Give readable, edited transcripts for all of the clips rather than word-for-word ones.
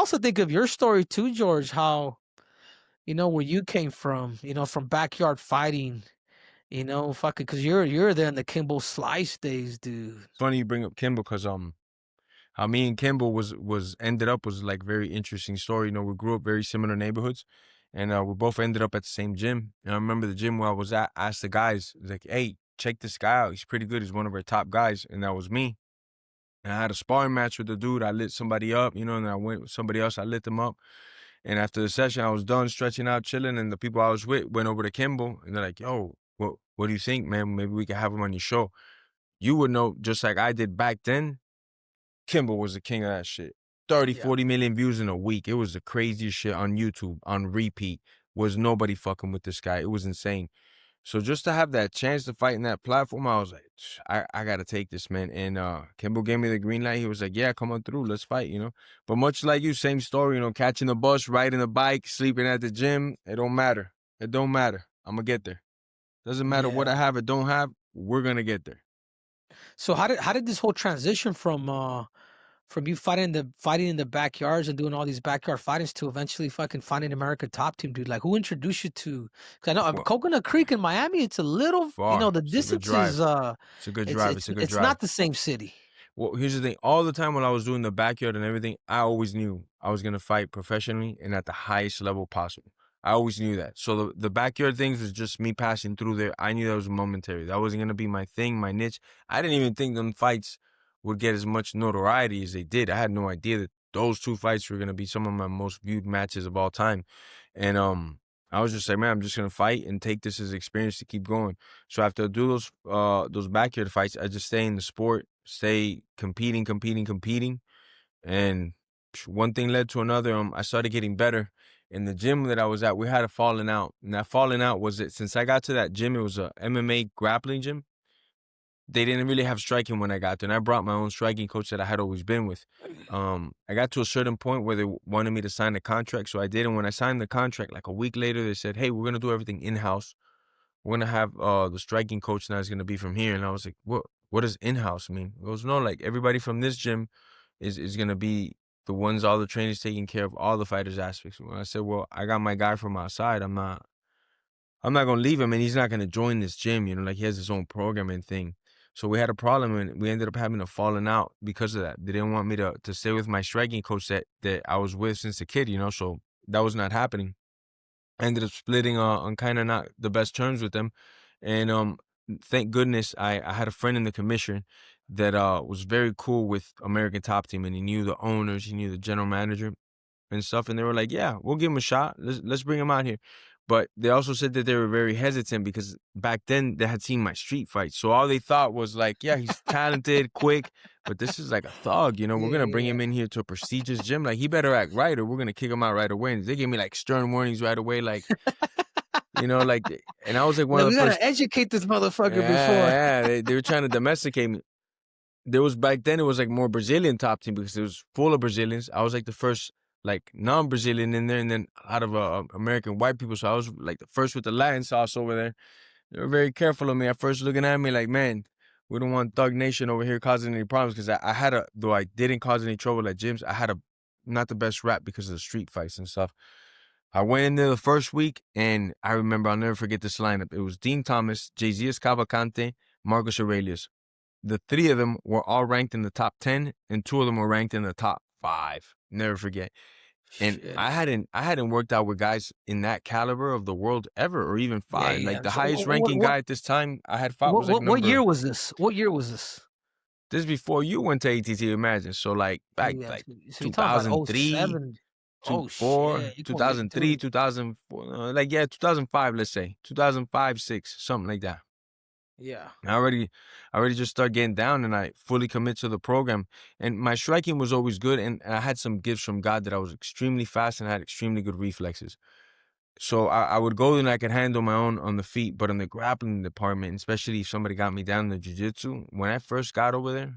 also think of your story too, George, how, where you came from, from backyard fighting, fucking, because you're there in the Kimbo Slice days, dude. Funny you bring up Kimbo because how me and Kimbo ended up was like very interesting story. We grew up very similar neighborhoods, and we both ended up at the same gym. And I remember the gym where I was at. I asked the guys like, "Hey, check this guy out. He's pretty good. He's one of our top guys," and that was me. And I had a sparring match with the dude. I lit somebody up, and then I went with somebody else. I lit them up. And after the session, I was done stretching out, chilling, and the people I was with went over to Kimbo, and they're like, "Yo, what do you think, man? Maybe we could have him on your show." You would know, just like I did back then, Kimbo was the king of that shit. 30, Yeah. 40 million views in a week. It was the craziest shit on YouTube, on repeat. Was nobody fucking with this guy. It was insane. So just to have that chance to fight in that platform, I was like, I gotta take this, man. And Kimbo gave me the green light. He was like, yeah, come on through, let's fight, But much like you, same story, catching the bus, riding the bike, sleeping at the gym, it don't matter. It don't matter. I'm gonna get there. Doesn't matter what Yeah. I have or don't have, we're gonna get there. So how did this whole transition from you fighting in the backyards and doing all these backyard fightings to eventually fucking finding American Top Team, dude? Like, who introduced you to? Because I know Well, Coconut Creek in Miami, it's a little, far. the It's a good distance is drive. It's a good it's drive. it's It's a good it's drive. not the same city. Well, here's the thing. All the time when I was doing the backyard and everything, I always knew I was gonna fight professionally and at the highest level possible. I always knew that. So the backyard things was just me passing through there. I knew that was momentary. That wasn't gonna be my thing, my niche. I didn't even think them fights would get as much notoriety as they did. I had no idea that those two fights were gonna be some of my most viewed matches of all time. And I was just like, man, I'm just gonna fight and take this as experience to keep going. So after I do those backyard fights, I just stay in the sport, stay competing, and one thing led to another. I started getting better. In the gym that I was at, we had a falling out, and that falling out was it. Since I got to that gym, it was a MMA grappling gym. They didn't really have striking when I got there, and I brought my own striking coach that I had always been with. I got to a certain point where they wanted me to sign the contract, so I did. And when I signed the contract, like a week later, they said, "Hey, we're gonna do everything in house. We're gonna have the striking coach now is gonna be from here." And I was like, "What? What does in house mean?" He goes, "No, like everybody from this gym is gonna be the ones all the trainers taking care of all the fighters aspects." When I said, "Well, I got my guy from outside. I'm not gonna leave him, and he's not gonna join this gym. Like he has his own programming thing." So we had a problem, and we ended up having a falling out because of that. They didn't want me to stay with my striking coach that I was with since a kid. So that was not happening. I ended up splitting on kind of not the best terms with them, and thank goodness I had a friend in the commission that was very cool with American Top Team, and he knew the owners, he knew the general manager and stuff, and they were like, "Yeah, we'll give him a shot. Let's bring him out here." But they also said that they were very hesitant because back then they had seen my street fights, so all they thought was like, "Yeah, he's talented, quick, but this is like a thug. We're Yeah, gonna bring yeah. him in here to a prestigious gym. Like he better act right, or we're gonna kick him out right away." And they gave me like stern warnings right away, like, and I was like one Like, of we the gotta first. educate this motherfucker before. Yeah, yeah, they were trying to domesticate me. There was back then it was like more Brazilian Top Team because it was full of Brazilians. I was like the first like non-Brazilian in there, and then a lot of American white people. So I was like the first with the Latin sauce over there. They were very careful of me at first, looking at me like, man, we don't want Thug Nation over here causing any problems because I had though I didn't cause any trouble at gyms, I had a not the best rap because of the street fights and stuff. I went in there the first week, and I remember I'll never forget this lineup. It was Dean Thomas, Jesus Cavalcante, Marcus Aurelius. The three of them were all ranked in the top 10, and two of them were ranked in the top 5. Never forget. And Shit. I hadn't worked out with guys in that caliber of the world ever, or even Yeah, five. Like yeah. the So highest what ranking what guy at this time I had fought what was like what what year number. was this? What year was this? This before you went to ATT, imagine. So like Oh back yeah. like So you're talking about oh 2003, 07. Oh 2004, shit. You're going back, 2003, dude. 2004, like yeah, 2005, let's say 2005, 6, something like that. Yeah. I already just started getting down, and I fully commit to the program. And my striking was always good, and I had some gifts from God that I was extremely fast and I had extremely good reflexes. So I would go and I could handle my own on the feet, but in the grappling department, especially if somebody got me down in the jiu-jitsu, when I first got over there,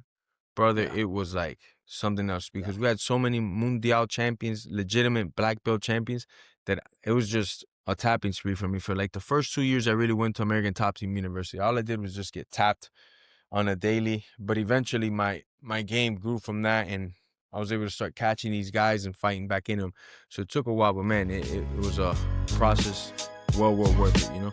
brother, Yeah. it was like something else Yeah. because we had so many Mundial champions, legitimate black belt champions, that it was just a tapping spree for me. For like the first 2 years, I really went to American Top Team University. All I did was just get tapped on a daily, but eventually my game grew from that, and I was able to start catching these guys and fighting back in them. So it took a while, but man, it was a process well worth it, you know?